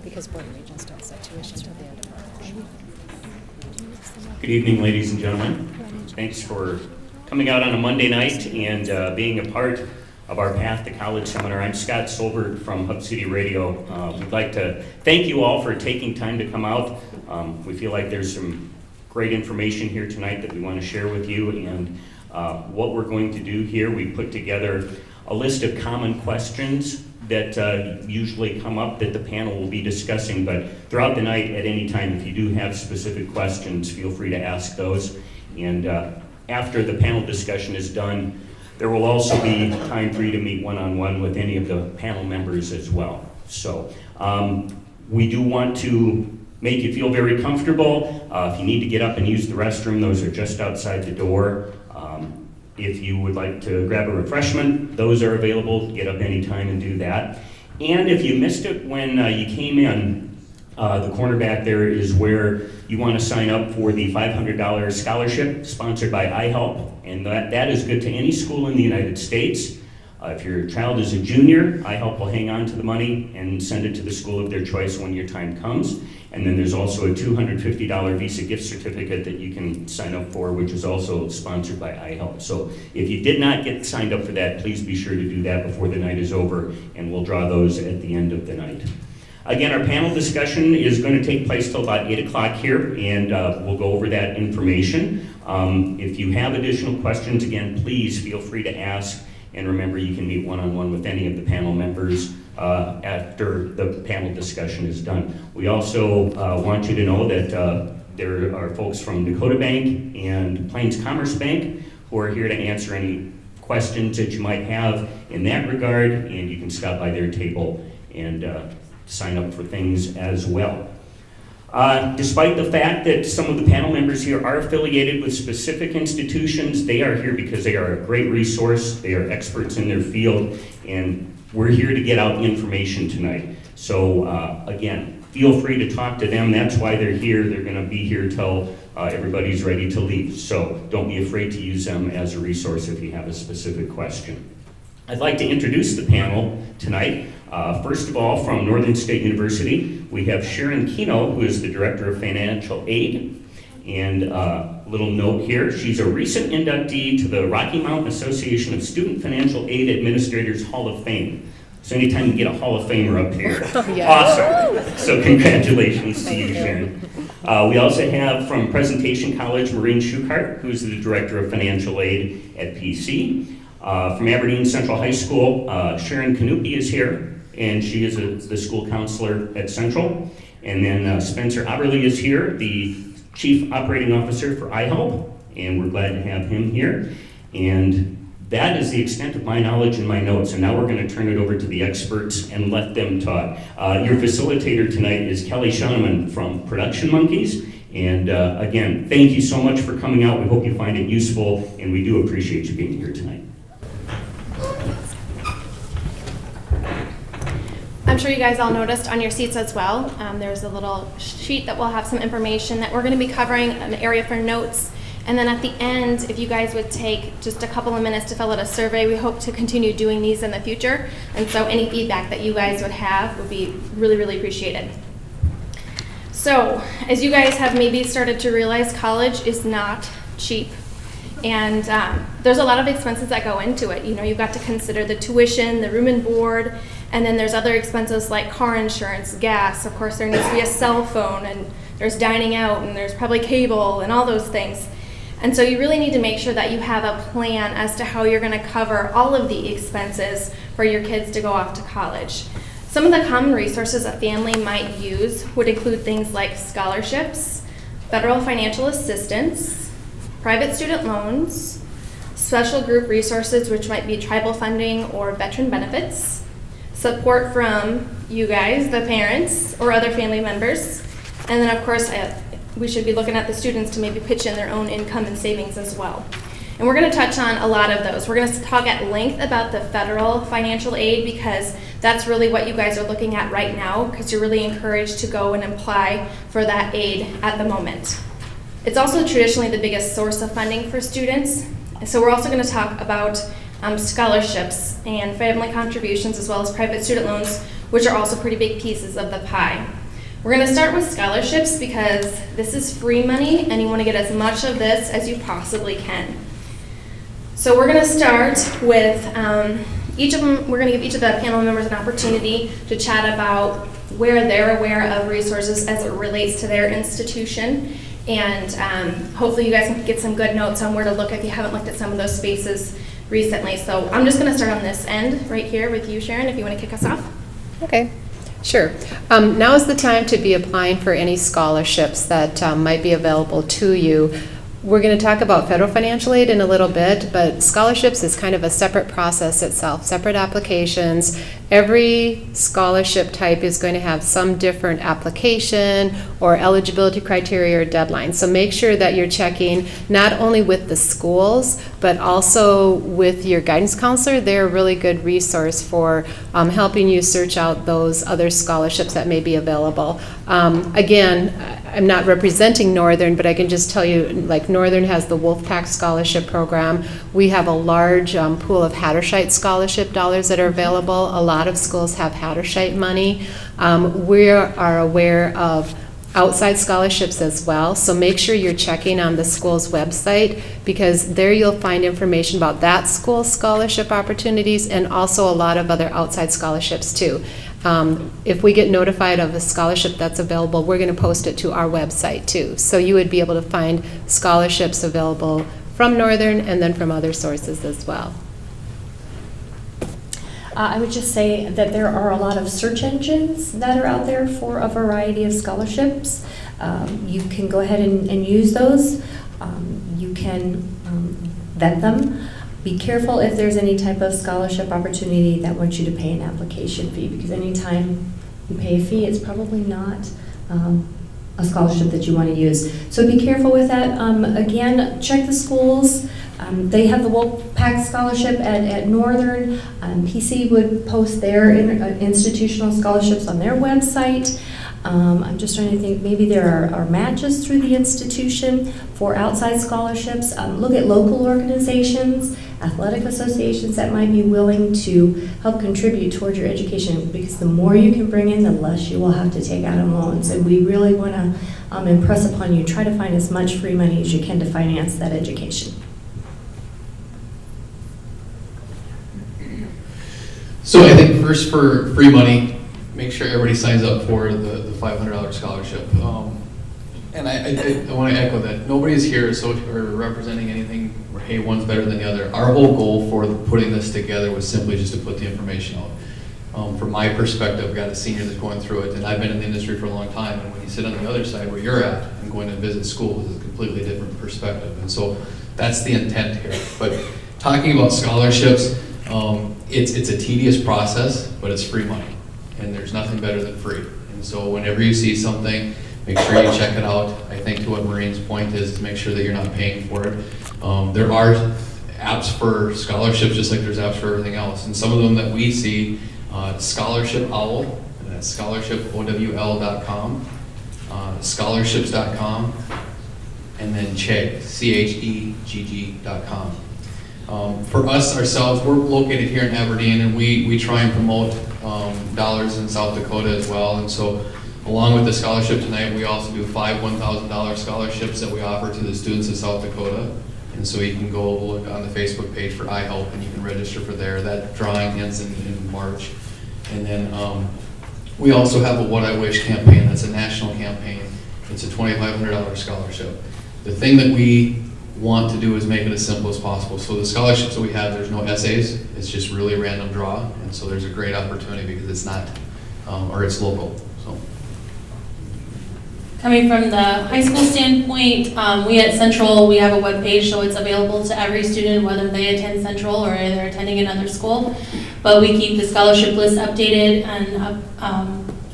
Because Board of Regents don't set tuition till the end of March. Good evening, ladies and gentlemen. Thanks for coming out on a Monday night and being a part of our Path to College seminar. I'm Scott Solbert from Hub City Radio. We'd like to thank you all for taking time to come out. We feel like there's some great information here tonight that we want to share with you. And what we're going to do here, we put together a list of common questions that usually come up that the panel will be discussing, but throughout the night at any time, if you do have specific questions, feel free to ask those. And after the panel discussion is done, there will also be time for you to meet one-on-one with any of the panel members as well. So we do want to make you feel very comfortable. If you need to get up and use the restroom, those are just outside the door. If you would like to grab a refreshment, those are available. Get up anytime and do that. And if you missed it when you came in, the corner back there is where you want to sign up for the $500 scholarship sponsored by iHELP. And that is good to any school in the United States. If your child is a junior, iHELP will hang on to the money and send it to the school of their choice when your time comes. And then there's also a $250 Visa gift certificate that you can sign up for, which is also sponsored by iHELP. So if you did not get signed up for that, please be sure to do that before the night is over, and we'll draw those at the end of the night. Again, our panel discussion is going to take place till about 8 o'clock here, and we'll go over that information. If you have additional questions, again, please feel free to ask. And remember, you can meet one-on-one with any of the panel members after the panel discussion is done. We also want you to know that there are folks from Dakota Bank and Plains Commerce Bank who are here to answer any questions that you might have in that regard, and you can stop by their table and sign up for things as well. Despite the fact that some of the panel members here are affiliated with specific institutions, they are here because they are a great resource, they are experts in their field, and we're here to get out information tonight. So again, feel free to talk to them. That's why they're here. They're going to be here till everybody's ready to leave. So don't be afraid to use them as a resource if you have a specific question. I'd like to introduce the panel tonight. First of all, from Northern State University, we have Sharon Keno, who is the Director of Financial Aid. And a little note here, she's a recent inductee to the Rocky Mountain Association of Student Financial Aid Administrators Hall of Fame. So anytime you get a Hall of Famer up here, awesome. So congratulations to you, Sharon. We also have from Presentation College, Maureen Schuchart, who's the Director of Financial Aid at PC. From Aberdeen Central High School, Sharon Canupi is here, and she is the school counselor at Central. And then Spencer Aberle is here, the Chief Operating Officer for iHELP, and we're glad to have him here. And that is the extent of my knowledge and my notes, and now we're going to turn it over to the experts and let them talk. Your facilitator tonight is Kelly Schoeneman from Production Monkeys. And again, thank you so much for coming out. We hope you find it useful, and we do appreciate you being here tonight. I'm sure you guys all noticed on your seats as well, there's a little sheet that will have some information that we're going to be covering, an area for notes. And then at the end, if you guys would take just a couple of minutes to fill out a survey, we hope to continue doing these in the future. And so any feedback that you guys would have would be really, really appreciated. So as you guys have maybe started to realize, college is not cheap. And there's a lot of expenses that go into it. You know, you've got to consider the tuition, the room and board, and then there's other expenses like car insurance, gas. Of course, there needs to be a cell phone, and there's dining out, and there's probably cable, and all those things. And so you really need to make sure that you have a plan as to how you're going to cover all of the expenses for your kids to go off to college. Some of the common resources a family might use would include things like scholarships, federal financial assistance, private student loans, special group resources, which might be tribal funding or veteran benefits, support from you guys, the parents, or other family members, and then of course we should be looking at the students to maybe pitch in their own income and savings as well. And we're going to touch on a lot of those. We're going to talk at length about the federal financial aid because that's really what you guys are looking at right now, because you're really encouraged to go and apply for that aid at the moment. It's also traditionally the biggest source of funding for students. So we're also going to talk about scholarships and family contributions as well as private student loans, which are also pretty big pieces of the pie. We're going to start with scholarships because this is free money and you want to get as much of this as you possibly can. So we're going to start with each of them. We're going to give each of the panel members an opportunity to chat about where they're aware of resources as it relates to their institution. And hopefully you guys can get some good notes on where to look if you haven't looked at some of those spaces recently. So I'm just going to start on this end right here with you, Sharon, if you want to kick us off. Okay, sure. Now is the time to be applying for any scholarships that might be available to you. We're going to talk about federal financial aid in a little bit, but scholarships is kind of a separate process itself, separate applications. Every scholarship type is going to have some different application or eligibility criteria or deadlines. So make sure that you're checking not only with the schools, but also with your guidance counselor. They're a really good resource for helping you search out those other scholarships that may be available. Again, I'm not representing Northern, but I can just tell you, like Northern has the Wolfpack Scholarship Program. We have a large pool of Hattershite Scholarship dollars that are available. A lot of schools have Hattershite money. We are aware of outside scholarships as well, so make sure you're checking on the school's website because there you'll find information about that school's scholarship opportunities and also a lot of other outside scholarships too. If we get notified of a scholarship that's available, we're going to post it to our website too. So you would be able to find scholarships available from Northern and then from other sources as well. I would just say that there are a lot of search engines that are out there for a variety of scholarships. You can go ahead and use those. You can vet them. Be careful if there's any type of scholarship opportunity that wants you to pay an application fee, because anytime you pay a fee, it's probably not a scholarship that you want to use. So be careful with that. Again, check the schools. They have the Wolfpack Scholarship at Northern. PC would post their institutional scholarships on their website. I'm just trying to think, maybe there are matches through the institution for outside scholarships. Look at local organizations, athletic associations that might be willing to help contribute towards your education, because the more you can bring in, the less you will have to take out on loans. And we really want to impress upon you, try to find as much free money as you can to finance that education. So I think first for free money, make sure everybody signs up for the $500 scholarship. And I want to echo that. Nobody's here or representing anything where, hey, one's better than the other. Our whole goal for putting this together was simply just to put the information out. From my perspective, I've got a senior that's going through it, and I've been in the industry for a long time, and when you sit on the other side where you're at and going to visit schools, it's a completely different perspective. And so that's the intent here. But talking about scholarships, it's a tedious process, but it's free money. And there's nothing better than free. And so whenever you see something, make sure you check it out. I think to what Maureen's point is to make sure that you're not paying for it. There are apps for scholarships just like there's apps for everything else. And some of them that we see, Scholarship Owl, and that's scholarshipowl.com, scholarships.com, and then Chegg, CHEGG.com. For us ourselves, we're located here in Aberdeen, and we try and promote dollars in South Dakota as well. And so along with the scholarship tonight, we also do 5 $1,000 scholarships that we offer to the students of South Dakota. And so you can go look on the Facebook page for iHELP and you can register for there. That drawing ends in March. And then we also have a What I Wish campaign. That's a national campaign. It's a $2,500 scholarship. The thing that we want to do is make it as simple as possible. So the scholarships that we have, there's no essays. It's just really random draw. And so there's a great opportunity because it's not, or it's local. So. Coming from the high school standpoint, we at Central, we have a webpage, so it's available to every student, whether they attend Central or they're attending another school. But we keep the scholarship list updated and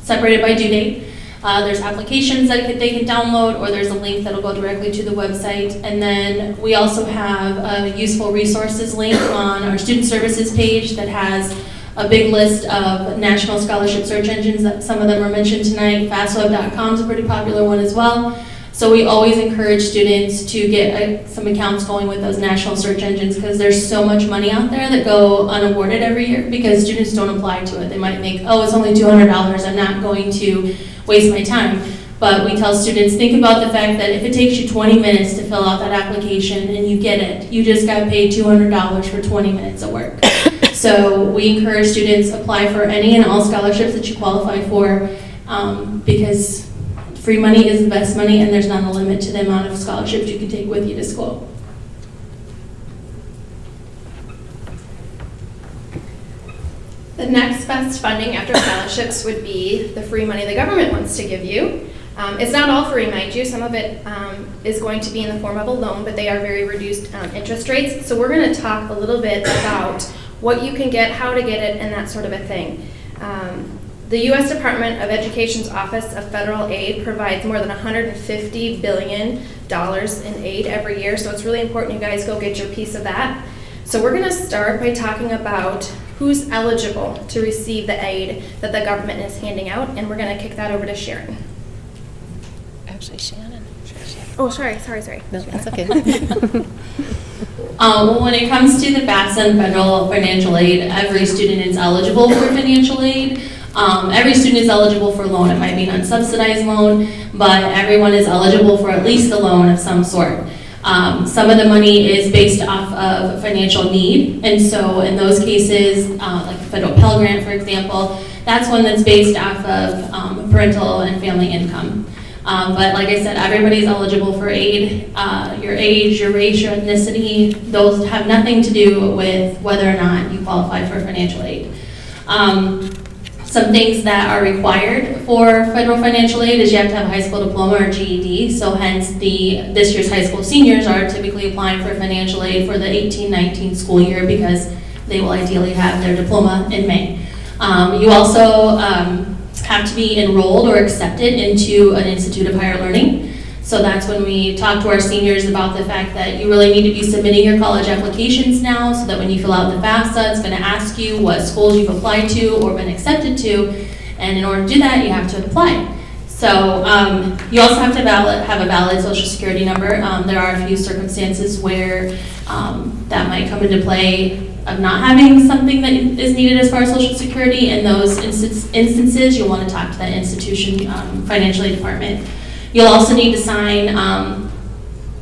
separated by due date. There's applications that they can download, or there's a link that'll go directly to the website. And then we also have a useful resources link on our student services page that has a big list of national scholarship search engines. That some of them were mentioned tonight. Fastweb.com is a pretty popular one as well. So we always encourage students to get some accounts going with those national search engines because there's so much money out there that go unawarded every year because students don't apply to it. They might think, oh, it's only $200, I'm not going to waste my time. But we tell students, think about the fact that if it takes you 20 minutes to fill out that application and you get it, you just got paid $200 for 20 minutes of work. So we encourage students apply for any and all scholarships that you qualify for because free money is the best money and there's not a limit to the amount of scholarships you can take with you to school. The next best funding after scholarships would be the free money the government wants to give you. It's not all free, mind you. Some of it is going to be in the form of a loan, but they are very reduced interest rates. So we're going to talk a little bit about what you can get, how to get it, and that sort of a thing. The U.S. Department of Education's Office of Federal Aid provides more than $150 billion in aid every year, so it's really important you guys go get your piece of that. So we're going to start by talking about who's eligible to receive the aid that the government is handing out, and we're going to kick that over to Sharon. Actually, Shannon. Oh, sorry. No, that's okay. Well, when it comes to the FAFSA and federal financial aid, every student is eligible for financial aid. Every student is eligible for a loan. It might be an unsubsidized loan, but everyone is eligible for at least a loan of some sort. Some of the money is based off of financial need, and so in those cases, like the federal Pell Grant, for example, that's one that's based off of parental and family income. But like I said, everybody's eligible for aid. Your age, your race, your ethnicity, those have nothing to do with whether or not you qualify for financial aid. Some things that are required for federal financial aid is you have to have a high school diploma or GED, so hence this year's high school seniors are typically applying for financial aid for the 18-19 school year because they will ideally have their diploma in May. You also have to be enrolled or accepted into an institute of higher learning. So that's when we talk to our seniors about the fact that you really need to be submitting your college applications now so that when you fill out the FAFSA, it's going to ask you what schools you've applied to or been accepted to. And in order to do that, you have to apply. So you also have to have a valid social security number. There are a few circumstances where that might come into play of not having something that is needed as far as social security. In those instances, you'll want to talk to that institution financial aid department. You'll also need to sign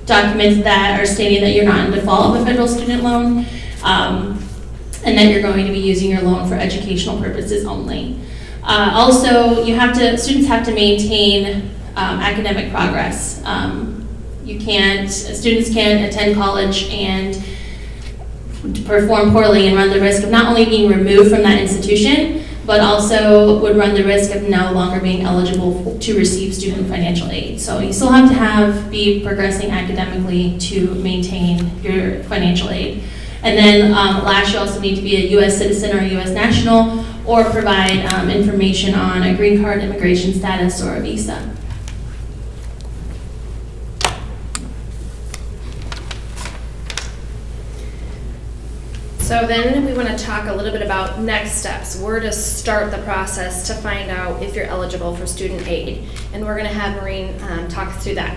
documents that are stating that you're not in default of a federal student loan and that you're going to be using your loan for educational purposes only. Also, students have to maintain academic progress. Students can't attend college and perform poorly and run the risk of not only being removed from that institution, but also would run the risk of no longer being eligible to receive student financial aid. So you still have to be progressing academically to maintain your financial aid. And then last, you also need to be a U.S. citizen or a U.S. national or provide information on a green card, immigration status, or a visa. So then we want to talk a little bit about next steps, where to start the process to find out if you're eligible for student aid. And we're going to have Maureen talk us through that.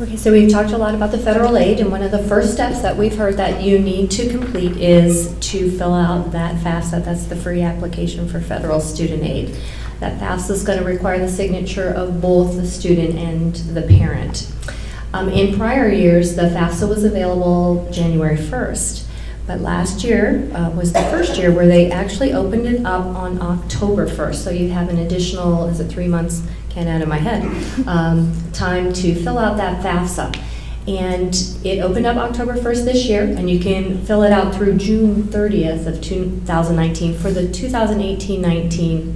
Okay, so we've talked a lot about the federal aid, and one of the first steps that we've heard that you need to complete is to fill out that FAFSA. That's the free application for federal student aid. That FAFSA is going to require the signature of both the student and the parent. In prior years, the FAFSA was available January 1st, but last year was the first year where they actually opened it up on October 1st. So you have an additional, 3 months, can't out of my head, time to fill out that FAFSA. And it opened up October 1st this year, and you can fill it out through June 30th of 2019 for the 2018-19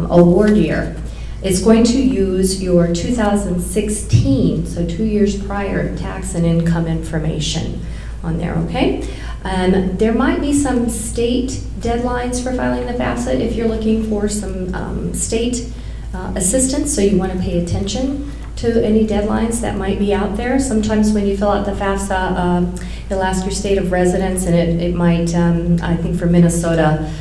award year. It's going to use your 2016, so 2 years prior, tax and income information on there, okay? There might be some state deadlines for filing the FAFSA if you're looking for some state assistance, so you want to pay attention to any deadlines that might be out there. Sometimes when you fill out the FAFSA, it'll ask your state of residence, and it might, I think for Minnesota,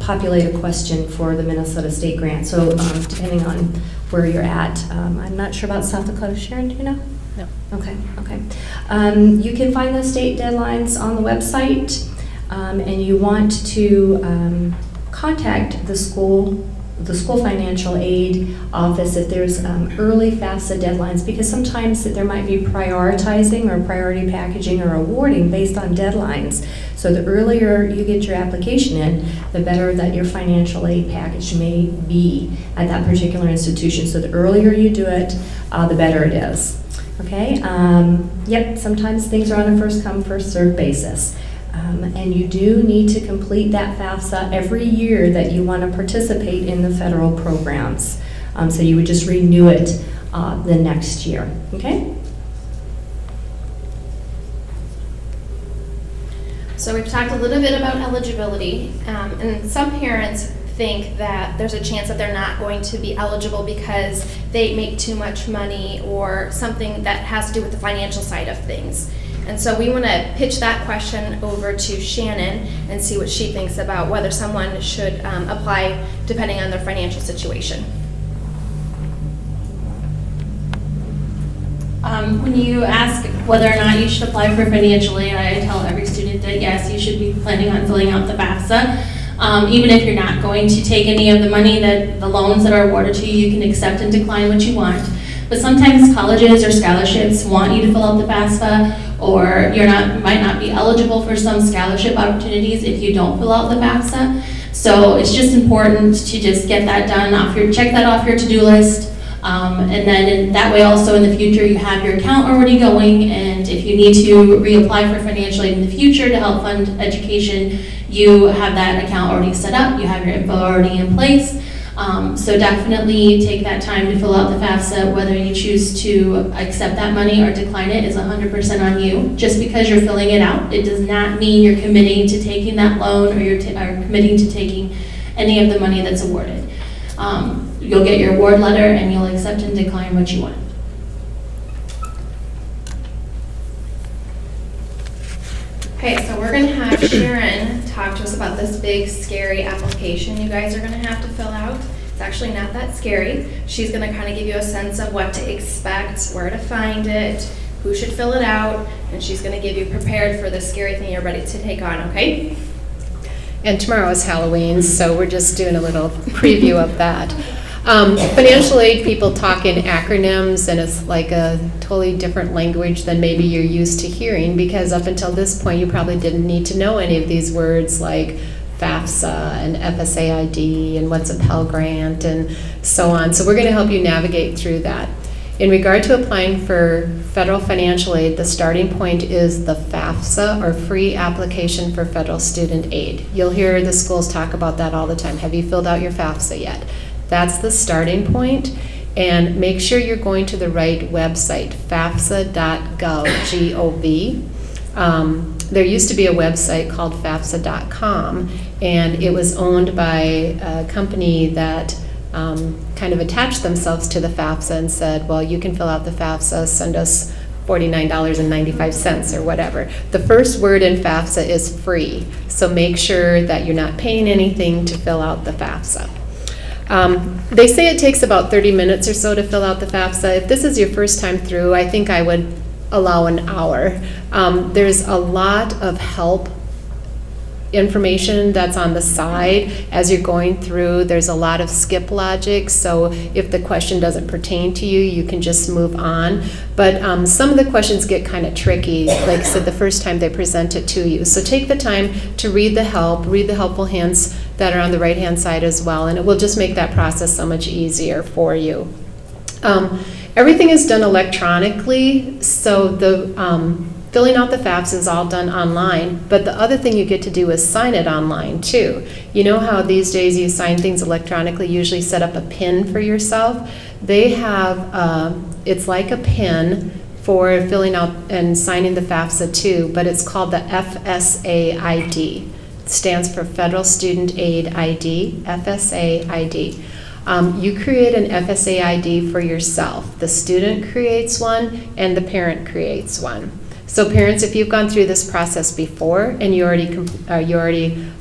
populate a question for the Minnesota State Grant. So depending on where you're at, I'm not sure about South Dakota. Sharon, do you know? No. Okay. You can find those state deadlines on the website, and you want to contact the school financial aid office if there's early FAFSA deadlines, because sometimes there might be prioritizing or priority packaging or awarding based on deadlines. So the earlier you get your application in, the better that your financial aid package may be at that particular institution. So the earlier you do it, the better it is. Okay? Yep, sometimes things are on a first come, first served basis. And you do need to complete that FAFSA every year that you want to participate in the federal programs. So you would just renew it the next year, okay? So we've talked a little bit about eligibility, and some parents think that there's a chance that they're not going to be eligible because they make too much money or something that has to do with the financial side of things. And so we want to pitch that question over to Shannon and see what she thinks about whether someone should apply depending on their financial situation. When you ask whether or not you should apply for financial aid, I tell every student that yes, you should be planning on filling out the FAFSA. Even if you're not going to take any of the money that the loans that are awarded to you, you can accept and decline what you want. But sometimes colleges or scholarships want you to fill out the FAFSA, or might not be eligible for some scholarship opportunities if you don't fill out the FAFSA. So it's just important to just get that done check that off your to-do list. And then that way also in the future you have your account already going, and if you need to reapply for financial aid in the future to help fund education, you have that account already set up, you have your info already in place. So definitely take that time to fill out the FAFSA. Whether you choose to accept that money or decline it is 100% on you. Just because you're filling it out, it does not mean you're committing to taking that loan or you're committing to taking any of the money that's awarded. You'll get your award letter and you'll accept and decline what you want. Okay, so we're going to have Sharon talk to us about this big, scary application you guys are going to have to fill out. It's actually not that scary. She's going to kind of give you a sense of what to expect, where to find it, who should fill it out, and she's going to give you prepared for the scary thing you're ready to take on, okay? And tomorrow is Halloween, so we're just doing a little preview of that. Financial aid people talk in acronyms, and it's like a totally different language than maybe you're used to hearing, because up until this point you probably didn't need to know any of these words like FAFSA and FSAID and what's a Pell Grant and so on. So we're going to help you navigate through that. In regard to applying for federal financial aid, the starting point is the FAFSA, or Free Application for Federal Student Aid. You'll hear the schools talk about that all the time. Have you filled out your FAFSA yet? That's the starting point, and make sure you're going to the right website, fafsa.gov, G-O-V. There used to be a website called fafsa.com, and it was owned by a company that kind of attached themselves to the FAFSA and said, well, you can fill out the FAFSA, send us $49.95 or whatever. The first word in FAFSA is free, so make sure that you're not paying anything to fill out the FAFSA. They say it takes about 30 minutes or so to fill out the FAFSA. If this is your first time through, I think I would allow an hour. There's a lot of help information that's on the side as you're going through. There's a lot of skip logic, so if the question doesn't pertain to you, you can just move on. But some of the questions get kind of tricky, like I said, the first time they present it to you. So take the time to read the helpful hints that are on the right-hand side as well, and it will just make that process so much easier for you. Everything is done electronically, so the filling out the FAFSA is all done online, but the other thing you get to do is sign it online too. You know how these days you sign things electronically, usually set up a PIN for yourself? They have, it's like a PIN for filling out and signing the FAFSA too, but it's called the FSA ID. It stands for Federal Student Aid ID, FSA ID. You create an FSA ID for yourself. The student creates one and the parent creates one. So parents, if you've gone through this process before and you already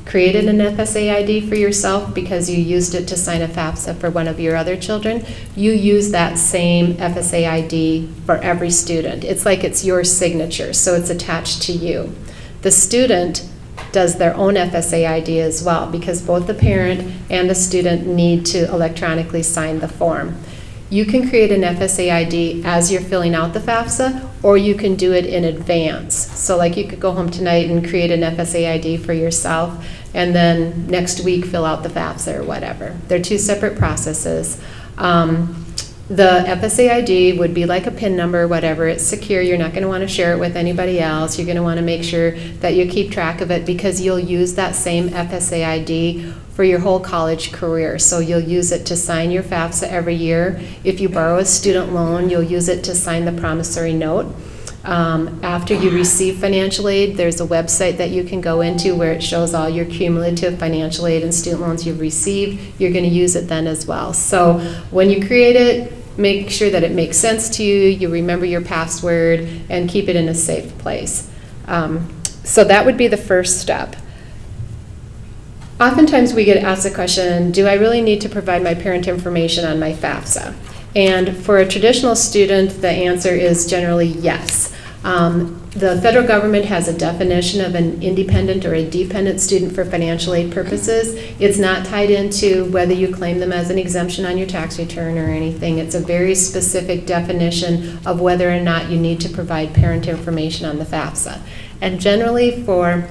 created an FSA ID for yourself because you used it to sign a FAFSA for one of your other children, you use that same FSA ID for every student. It's like it's your signature, so it's attached to you. The student does their own FSA ID as well because both the parent and the student need to electronically sign the form. You can create an FSA ID as you're filling out the FAFSA, or you can do it in advance. So like you could go home tonight and create an FSA ID for yourself, and then next week fill out the FAFSA or whatever. They're two separate processes. The FSA ID would be like a PIN number or whatever. It's secure. You're not going to want to share it with anybody else. You're going to want to make sure that you keep track of it because you'll use that same FSA ID for your whole college career. So you'll use it to sign your FAFSA every year. If you borrow a student loan, you'll use it to sign the promissory note. After you receive financial aid, there's a website that you can go into where it shows all your cumulative financial aid and student loans you've received. You're going to use it then as well. So when you create it, make sure that it makes sense to you, you remember your password, and keep it in a safe place. So that would be the first step. Oftentimes we get asked the question, do I really need to provide my parent information on my FAFSA? And for a traditional student, the answer is generally yes. The federal government has a definition of an independent or a dependent student for financial aid purposes. It's not tied into whether you claim them as an exemption on your tax return or anything. It's a very specific definition of whether or not you need to provide parent information on the FAFSA. And generally for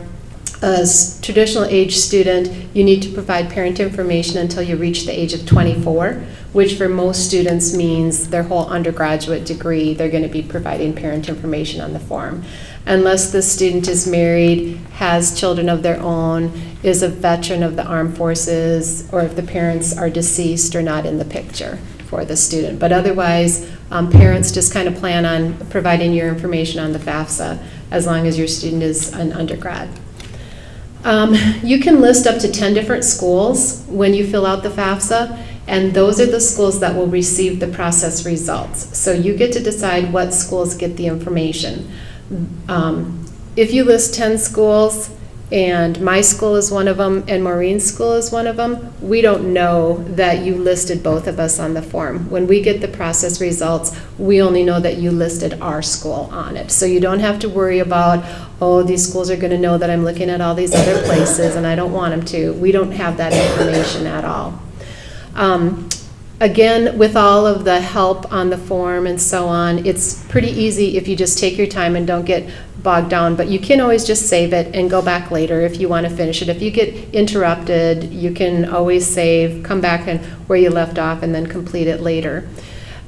a traditional age student, you need to provide parent information until you reach the age of 24, which for most students means their whole undergraduate degree, they're going to be providing parent information on the form. Unless the student is married, has children of their own, is a veteran of the armed forces, or if the parents are deceased or not in the picture for the student. But otherwise, parents just kind of plan on providing your information on the FAFSA as long as your student is an undergrad. You can list up to 10 different schools when you fill out the FAFSA, and those are the schools that will receive the process results. So you get to decide what schools get the information. If you list 10 schools, and my school is one of them, and Maureen's school is one of them, we don't know that you listed both of us on the form. When we get the process results, we only know that you listed our school on it. So you don't have to worry about, oh, these schools are going to know that I'm looking at all these other places and I don't want them to. We don't have that information at all. Again, with all of the help on the form and so on, it's pretty easy if you just take your time and don't get bogged down, but you can always just save it and go back later if you want to finish it. If you get interrupted, you can always save, come back and where you left off and then complete it later.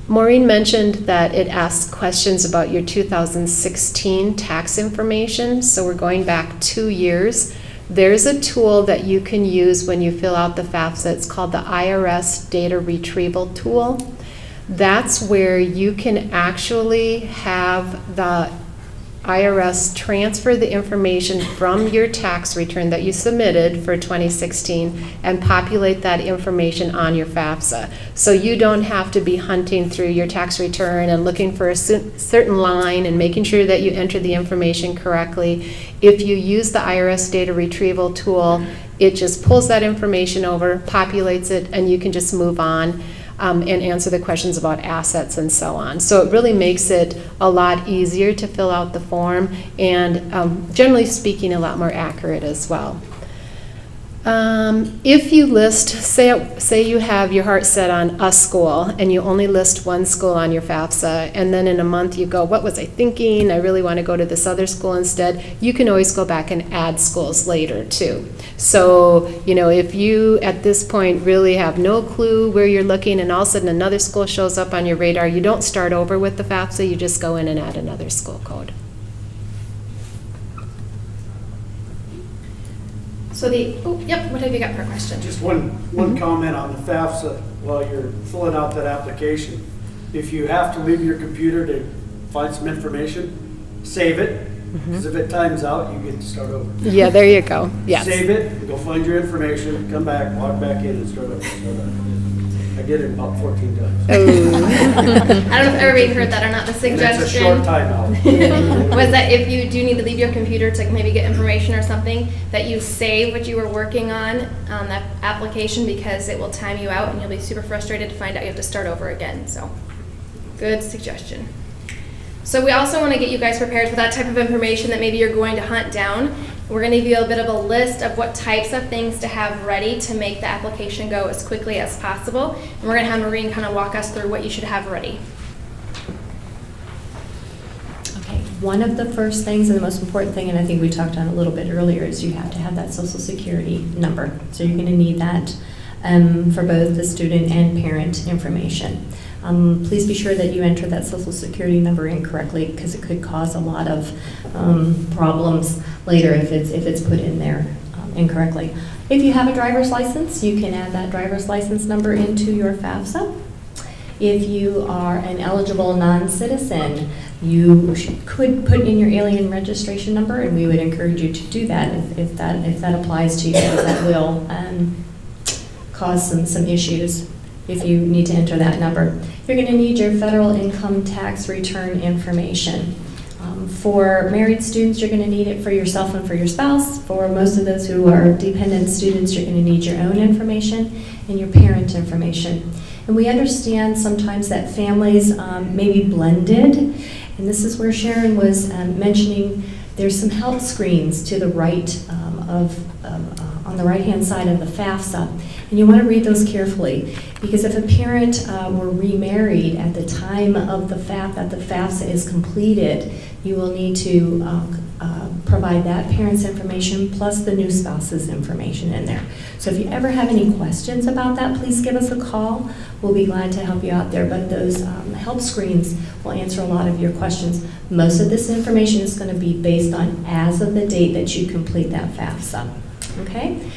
Maureen mentioned that it asks questions about your 2016 tax information, so we're going back 2 years. There's a tool that you can use when you fill out the FAFSA. It's called the IRS Data Retrieval Tool. That's where you can actually have the IRS transfer the information from your tax return that you submitted for 2016 and populate that information on your FAFSA. So you don't have to be hunting through your tax return and looking for a certain line and making sure that you enter the information correctly. If you use the IRS data retrieval tool, it just pulls that information over, populates it, and you can just move on. And answer the questions about assets and so on. So it really makes it a lot easier to fill out the form and generally speaking a lot more accurate as well. If you list, say you have your heart set on a school and you only list one school on your FAFSA and then in a month you go, what was I thinking? I really want to go to this other school instead. You can always go back and add schools later too. So, if you at this point really have no clue where you're looking and all of a sudden another school shows up on your radar, you don't start over with the FAFSA, you just go in and add another school code. So what have you got for a question? Just one comment on the FAFSA while you're filling out that application. If you have to leave your computer to find some information, save it, because if it times out, you get to start over. Yeah, there you go. Yes. Save it, go find your information, come back, log back in and start over. I did it about 14 times. I don't know if everybody heard that or not. The And it's a short suggestion timeout. was that if you do need to leave your computer to maybe get information or something, that you save what you were working on that application, because it will time you out and you'll be super frustrated to find out you have to start over again. So, good suggestion. So we also want to get you guys prepared for that type of information that maybe you're going to hunt down. We're going to give you a bit of a list of what types of things to have ready to make the application go as quickly as possible. And we're going to have Maureen kind of walk us through what you should have ready. Okay, one of the first things and the most important thing, and I think we talked on a little bit earlier, is you have to have that social security number. So you're going to need that for both the student and parent information. Please be sure that you enter that social security number incorrectly, because it could cause a lot of problems later if it's put in there incorrectly. If you have a driver's license, you can add that driver's license number into your FAFSA. If you are an eligible non-citizen, you could put in your alien registration number, and we would encourage you to do that if that applies to you, because that will cause some issues if you need to enter that number. You're going to need your federal income tax return information. For married students, you're going to need it for yourself and for your spouse. For most of those who are dependent students, you're going to need your own information and your parent information. And we understand sometimes that families may be blended, and this is where Sharon was mentioning there's some help screens to the right on the right-hand side of the FAFSA. And you want to read those carefully, because if a parent were remarried at the time of the that the FAFSA is completed, you will need to provide that parent's information plus the new spouse's information in there. So if you ever have any questions about that, please give us a call. We'll be glad to help you out there. But those help screens will answer a lot of your questions. Most of this information is going to be based on as of the date that you complete that FAFSA. Okay?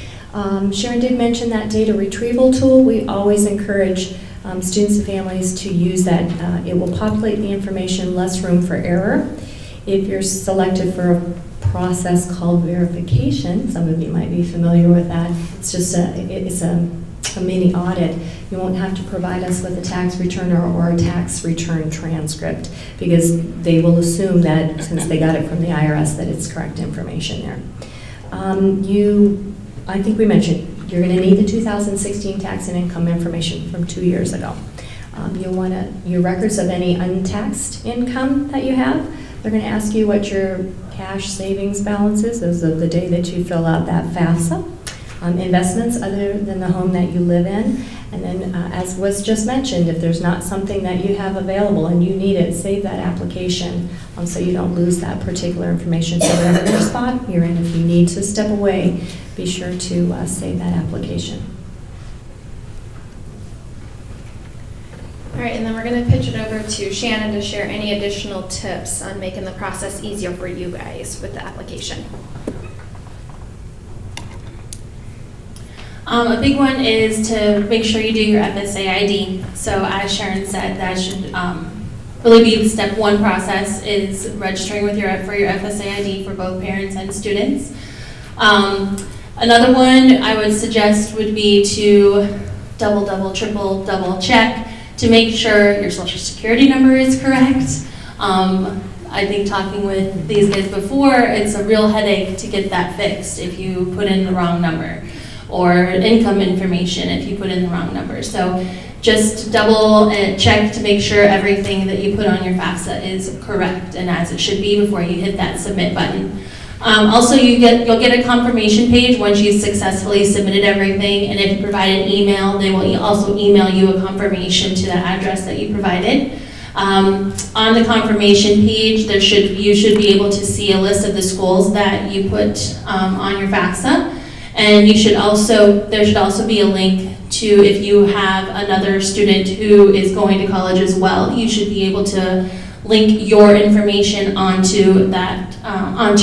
Sharon did mention that data retrieval tool. We always encourage students and families to use that. It will populate the information, less room for error. If you're selected for a process called verification, some of you might be familiar with that. It's just a mini audit. You won't have to provide us with a tax return or a tax return transcript, because they will assume that since they got it from the IRS that it's correct information there. I think we mentioned, you're going to need the 2016 tax and income information from 2 years ago. You'll want your records of any untaxed income that you have. They're going to ask you what your cash savings balance is as of the day that you fill out that FAFSA. Investments other than the home that you live in. And then, as was just mentioned, if there's not something that you have available and you need it, save that application so you don't lose that particular information. So whatever spot you're in, if you need to step away, be sure to save that application. All right, and then we're going to pitch it over to Shannon to share any additional tips on making the process easier for you guys with the application. A big one is to make sure you do your FSA ID. So as Sharon said, that should really be the step one process, is registering with for your FSA ID for both parents and students. Another one I would suggest would be to double, triple, double check to make sure your social security number is correct. I think talking with these guys before, it's a real headache to get that fixed if you put in the wrong number, or income information if you put in the wrong number. So just double check to make sure everything that you put on your FAFSA is correct and as it should be before you hit that submit button. Also, you'll get a confirmation page once you've successfully submitted everything, and if you provide an email, they will also email you a confirmation to the address that you provided. On the confirmation page, you should be able to see a list of the schools that you put on your FAFSA, and there should also be a link to, if you have another student who is going to college as well, you should be able to link your information onto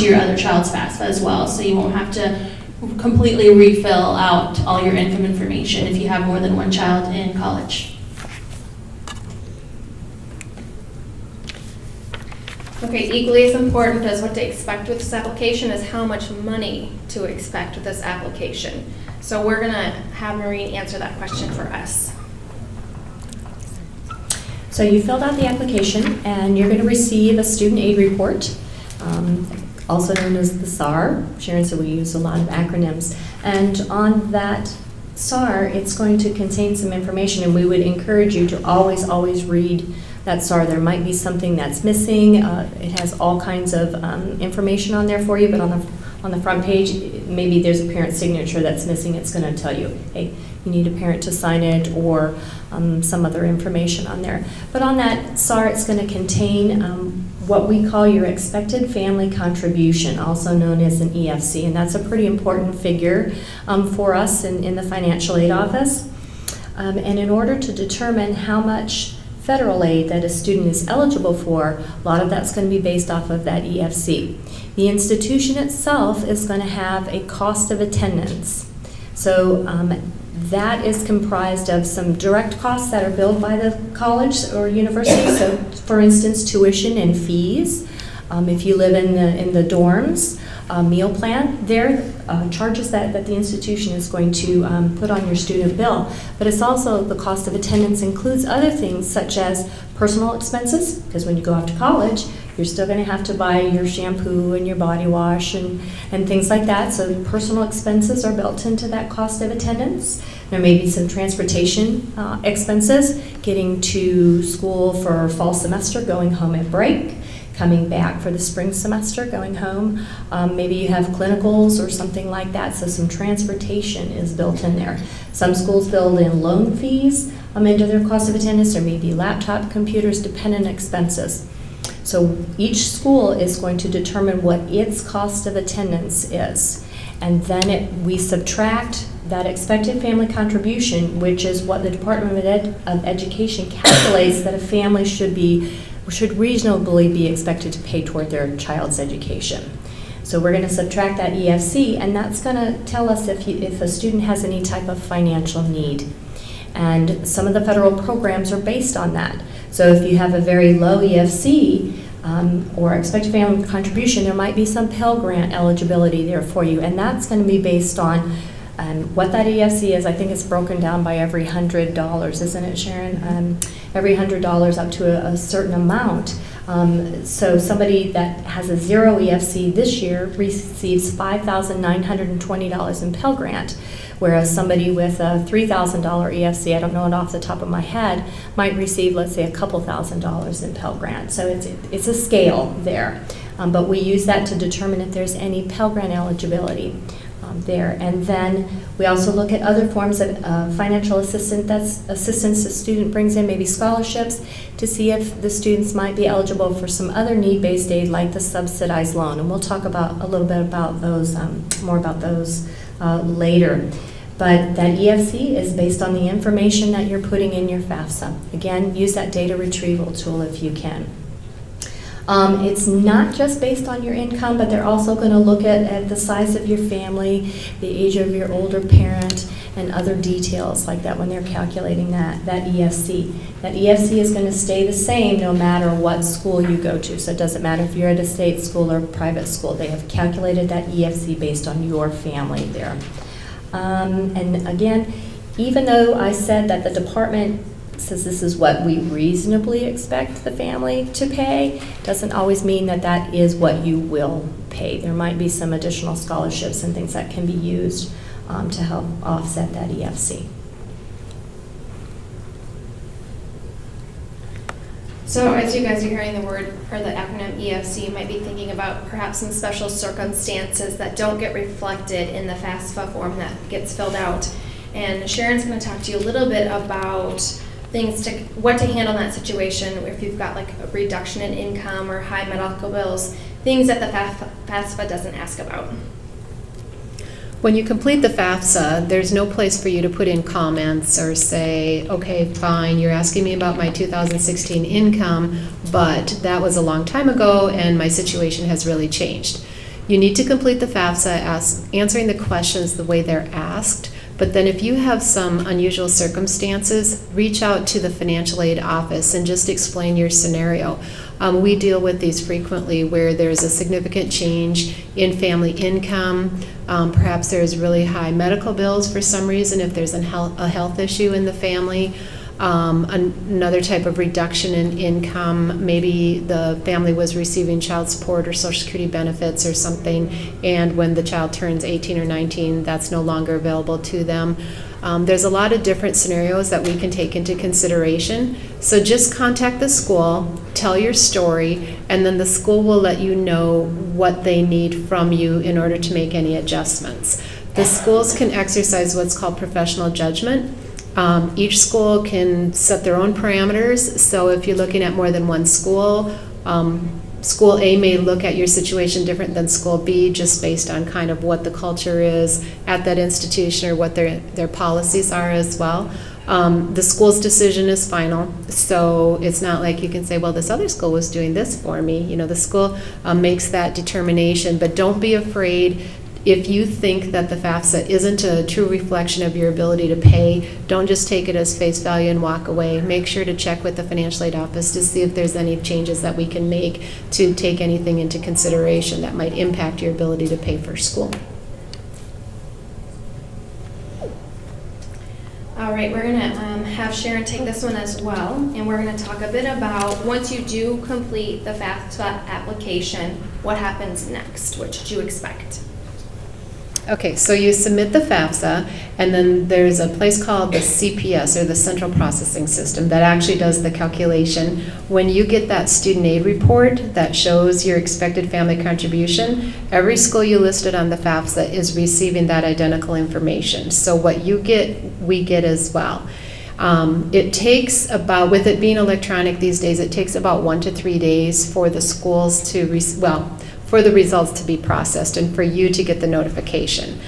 your other child's FAFSA as well, so you won't have to completely refill out all your income information if you have more than one child in college. Okay, equally as important as what to expect with this application is how much money to expect with this application. So we're going to have Maureen answer that question for us. So you filled out the application, and you're going to receive a student aid report, also known as the SAR. Sharon said we use a lot of acronyms. And on that SAR, it's going to contain some information, and we would encourage you to always read that SAR. There might be something that's missing. It has all kinds of information on there for you, but on the front page, maybe there's a parent signature that's missing. It's going to tell you, hey, you need a parent to sign it, or some other information on there. But on that SAR, it's going to contain what we call your expected family contribution, also known as an EFC, and that's a pretty important figure for us in the financial aid office. And in order to determine how much federal aid that a student is eligible for, a lot of that's going to be based off of that EFC. The institution itself is going to have a cost of attendance. So that is comprised of some direct costs that are billed by the college or university. So, for instance, tuition and fees. If you live in the dorms, meal plan, they're charges that the institution is going to put on your student bill. But it's also the cost of attendance includes other things such as personal expenses, because when you go off to college, you're still going to have to buy your shampoo and your body wash and things like that. So personal expenses are built into that cost of attendance. There may be some transportation expenses, getting to school for fall semester, going home at break, coming back for the spring semester, going home. Maybe you have clinicals or something like that, so some transportation is built in there. Some schools build in loan fees into their cost of attendance. There may be laptop, computers, dependent expenses. So each school is going to determine what its cost of attendance is. And then we subtract that expected family contribution, which is what the Department of Education calculates that a family should reasonably be expected to pay toward their child's education. So we're going to subtract that EFC, and that's going to tell us if a student has any type of financial need. And some of the federal programs are based on that. So if you have a very low EFC or expected family contribution, there might be some Pell Grant eligibility there for you, and that's going to be based on what that EFC is. I think it's broken down by every $100, isn't it, Sharon? Every $100 up to a certain amount. So somebody that has a 0 EFC this year receives $5,920 in Pell Grant, whereas somebody with a $3,000 EFC, I don't know it off the top of my head, might receive, let's say, a couple $1,000s in Pell Grant. So it's a scale there. But we use that to determine if there's any Pell Grant eligibility there. And then we also look at other forms of financial assistance the student brings in, maybe scholarships, to see if the students might be eligible for some other need-based aid like the subsidized loan. And we'll talk about a little bit about those, more about those later. But that EFC is based on the information that you're putting in your FAFSA. Again, use that data retrieval tool if you can. It's not just based on your income, but they're also going to look at the size of your family, the age of your older parent, and other details like that when they're calculating that EFC. That EFC is going to stay the same no matter what school you go to. So it doesn't matter if you're at a state school or private school. They have calculated that EFC based on your family there. And again, even though I said that the department says this is what we reasonably expect the family to pay, doesn't always mean that that is what you will pay. There might be some additional scholarships and things that can be used to help offset that EFC. So as you guys are hearing the word or the acronym EFC, you might be thinking about perhaps some special circumstances that don't get reflected in the FAFSA form that gets filled out. And Sharon's going to talk to you a little bit about what to handle in that situation if you've got like a reduction in income or high medical bills, things that the FAFSA doesn't ask about. When you complete the FAFSA, there's no place for you to put in comments or say, okay, fine, you're asking me about my 2016 income, but that was a long time ago and my situation has really changed. You need to complete the FAFSA answering the questions the way they're asked. But then if you have some unusual circumstances, reach out to the financial aid office and just explain your scenario. We deal with these frequently where there's a significant change in family income. Perhaps there's really high medical bills for some reason if there's a health issue in the family. another type of reduction in income. Maybe the family was receiving child support or Social Security benefits or something, and when the child turns 18 or 19, that's no longer available to them. There's a lot of different scenarios that we can take into consideration. So just contact the school, tell your story, and then the school will let you know what they need from you in order to make any adjustments. The schools can exercise what's called professional judgment. Each school can set their own parameters. So if you're looking at more than one school, School A may look at your situation different than School B, just based on kind of what the culture is at that institution or what their policies are as well. The school's decision is final, so it's not like you can say, well, this other school was doing this for me. You know, the school makes that determination, but don't be afraid. If you think that the FAFSA isn't a true reflection of your ability to pay, don't just take it as face value and walk away. Make sure to check with the financial aid office to see if there's any changes that we can make to take anything into consideration that might impact your ability to pay for school. All right, we're going to have Sharon take this one as well, and we're going to talk a bit about once you do complete the FAFSA application, what happens next? What should you expect? Okay, so you submit the FAFSA, and then there's a place called the CPS, or the Central Processing System, that actually does the calculation. When you get that student aid report that shows your expected family contribution, every school you listed on the FAFSA is receiving that identical information. So what you get, we get as well. It takes about, with it being electronic these days, it takes about 1 to 3 days for the schools to, for the results to be processed and for you to get the notification.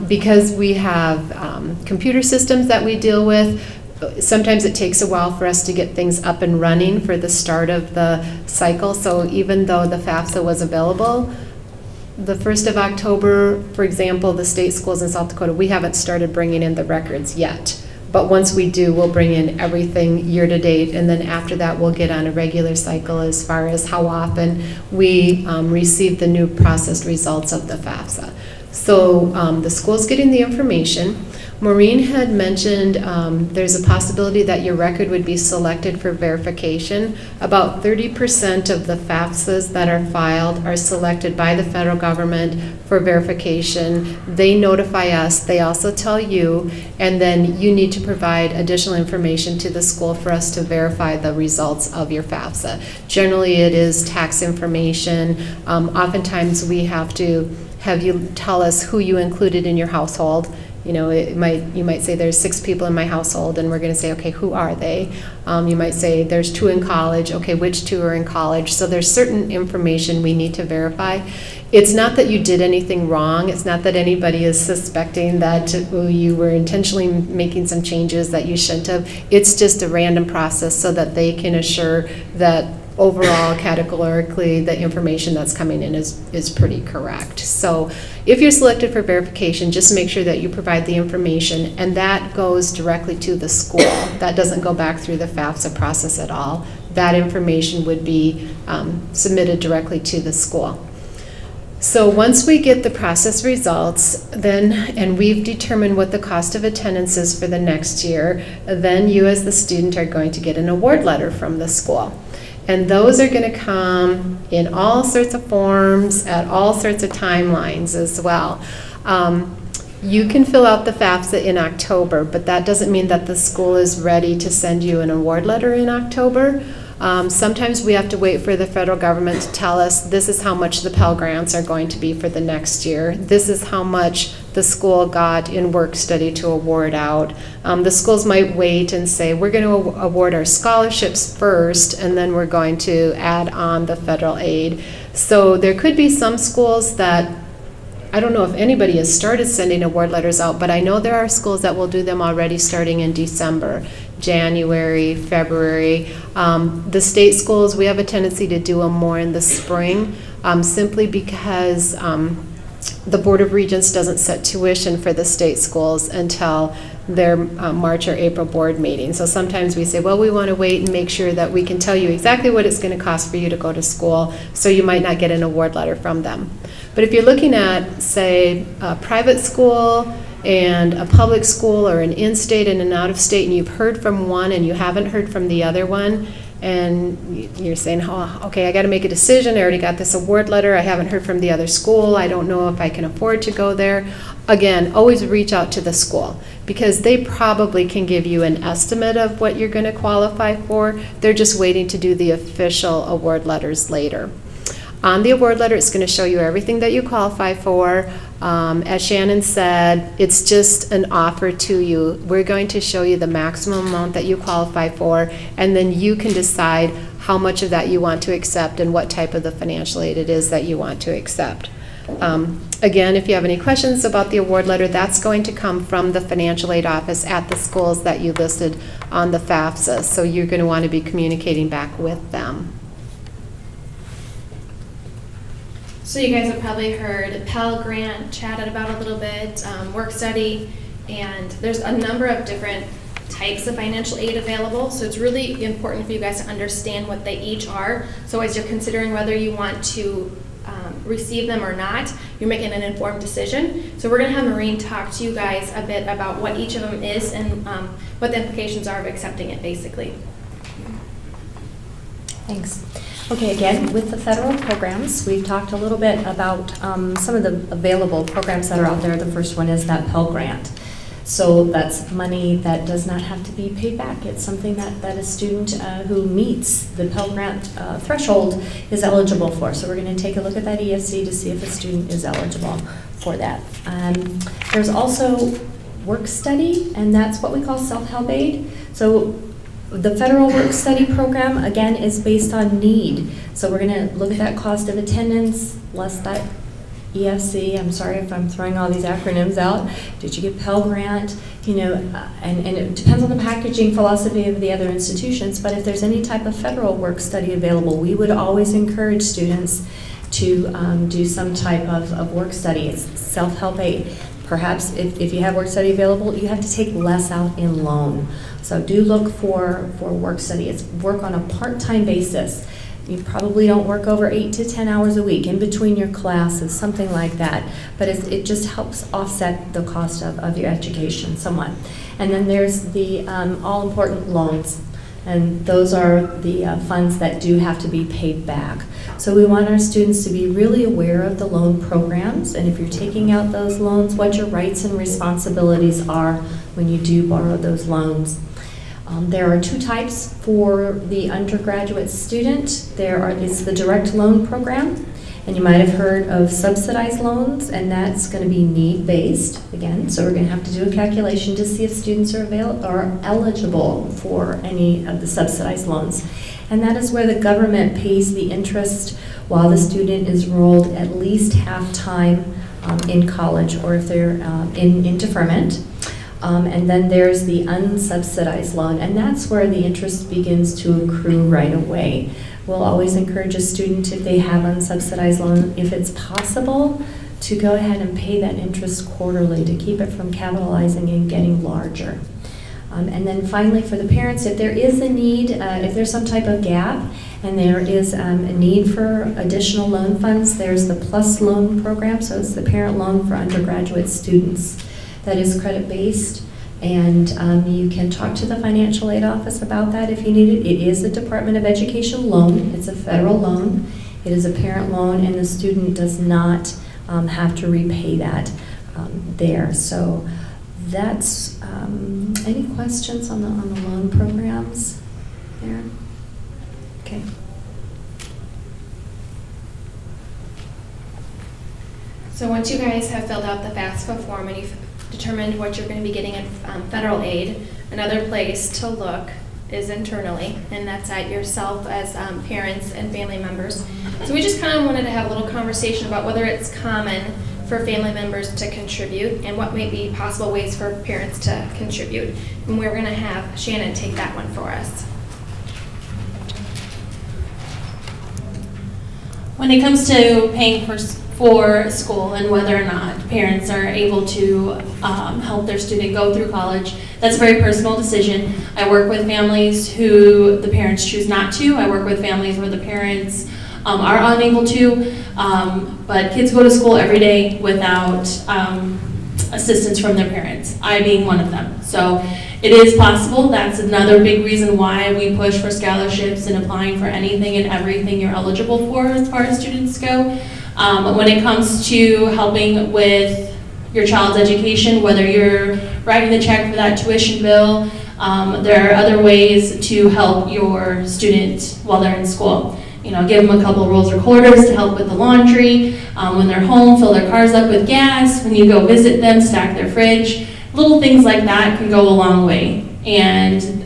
Because we have computer systems that we deal with, sometimes it takes a while for us to get things up and running for the start of the cycle. So even though the FAFSA was available, the 1st of October, for example, the state schools in South Dakota, we haven't started bringing in the records yet. But once we do, we'll bring in everything year to date, and then after that, we'll get on a regular cycle as far as how often we receive the new processed results of the FAFSA. So the school's getting the information. Maureen had mentioned there's a possibility that your record would be selected for verification. About 30% of the FAFSAs that are filed are selected by the federal government for verification. They notify us, they also tell you, and then you need to provide additional information to the school for us to verify the results of your FAFSA. Generally, it is tax information. Oftentimes, we have to have you tell us who you included in your household. You know, you might say there's 6 people in my household, and we're going to say, okay, who are they? You might say there's 2 in college. Okay, which 2 are in college? So there's certain information we need to verify. It's not that you did anything wrong. It's not that anybody is suspecting that you were intentionally making some changes that you shouldn't have. It's just a random process so that they can assure that overall, categorically, the information that's coming in is pretty correct. So if you're selected for verification, just make sure that you provide the information, and that goes directly to the school. That doesn't go back through the FAFSA process at all. That information would be submitted directly to the school. So once we get the process results, and we've determined what the cost of attendance is for the next year, then you as the student are going to get an award letter from the school. And those are going to come in all sorts of forms at all sorts of timelines as well. You can fill out the FAFSA in October, but that doesn't mean that the school is ready to send you an award letter in October. Sometimes we have to wait for the federal government to tell us this is how much the Pell Grants are going to be for the next year. This is how much the school got in work study to award out. The schools might wait and say, we're going to award our scholarships first, and then we're going to add on the federal aid. So there could be some schools that, I don't know if anybody has started sending award letters out, but I know there are schools that will do them already starting in December, January, February. The state schools, we have a tendency to do them more in the spring, simply because the Board of Regents doesn't set tuition for the state schools until their March or April board meeting. So sometimes we say, well, we want to wait and make sure that we can tell you exactly what it's going to cost for you to go to school, so you might not get an award letter from them. But if you're looking at, say, a private school and a public school or an in-state and an out-of-state, and you've heard from one and you haven't heard from the other one, and you're saying, oh, okay, I got to make a decision. I already got this award letter. I haven't heard from the other school. I don't know if I can afford to go there. Again, always reach out to the school, because they probably can give you an estimate of what you're going to qualify for. They're just waiting to do the official award letters later. On the award letter, it's going to show you everything that you qualify for. As Shannon said, it's just an offer to you. We're going to show you the maximum amount that you qualify for, and then you can decide how much of that you want to accept and what type of the financial aid it is that you want to accept. Again, if you have any questions about the award letter, that's going to come from the financial aid office at the schools that you listed on the FAFSA. So you're going to want to be communicating back with them. So you guys have probably heard Pell Grant chatted about a little bit, work study, and there's a number of different types of financial aid available. So it's really important for you guys to understand what they each are. So as you're considering whether you want to receive them or not, you're making an informed decision. So we're going to have Maureen talk to you guys a bit about what each of them is and what the implications are of accepting it, basically. Thanks. Okay, again, with the federal programs, we've talked a little bit about some of the available programs that are out there. The first one is that Pell Grant. So that's money that does not have to be paid back. It's something that a student who meets the Pell Grant threshold is eligible for. So we're going to take a look at that ESC to see if a student is eligible for that. There's also work study, and that's what we call self-help aid. So the federal work study program, again, is based on need. So we're going to look at that cost of attendance, less that EFC. I'm sorry if I'm throwing all these acronyms out. Did you get Pell Grant? You know, and it depends on the packaging philosophy of the other institutions, but if there's any type of federal work study available, we would always encourage students to do some type of work study. It's self-help aid. Perhaps if you have work study available, you have to take less out in loan. So do look for work study. It's work on a part-time basis. You probably don't work over 8 to 10 hours a week in between your classes, something like that. But it just helps offset the cost of your education somewhat. And then there's the all-important loans. And those are the funds that do have to be paid back. So we want our students to be really aware of the loan programs, and if you're taking out those loans, what your rights and responsibilities are when you do borrow those loans. There are two types for the undergraduate student. There is the direct loan program, and you might have heard of subsidized loans, and that's going to be need-based again. So we're going to have to do a calculation to see if students are eligible for any of the subsidized loans. And that is where the government pays the interest while the student is enrolled at least half-time in college, or if they're in deferment. And then there's the unsubsidized loan, and that's where the interest begins to accrue right away. We'll always encourage a student, if they have unsubsidized loan, if it's possible, to go ahead and pay that interest quarterly to keep it from capitalizing and getting larger. And then finally, for the parents, if there is a need, if there's some type of gap and there is a need for additional loan funds, there's the PLUS loan program, so it's the parent loan for undergraduate students. That is credit-based, and you can talk to the financial aid office about that if you need it. It is a Department of Education loan. It's a federal loan. It is a parent loan, and the student does not have to repay that there. So that's, any questions on the loan programs there? Okay. So once you guys have filled out the FAFSA form and you've determined what you're going to be getting in federal aid, another place to look is internally, and that's at yourself as parents and family members. So we just kind of wanted to have a little conversation about whether it's common for family members to contribute and what may be possible ways for parents to contribute. And we're going to have Shannon take that one for us. When it comes to paying for school and whether or not parents are able to help their student go through college, that's a very personal decision. I work with families who the parents choose not to. I work with families where the parents are unable to, but kids go to school every day without assistance from their parents, I being one of them. So it is possible. That's another big reason why we push for scholarships and applying for anything and everything you're eligible for as far as students go. When it comes to helping with your child's education, whether you're writing the check for that tuition bill, there are other ways to help your student while they're in school. You know, give them a couple of rolls or quarters to help with the laundry. When they're home, fill their cars up with gas. When you go visit them, stack their fridge. Little things like that can go a long way. And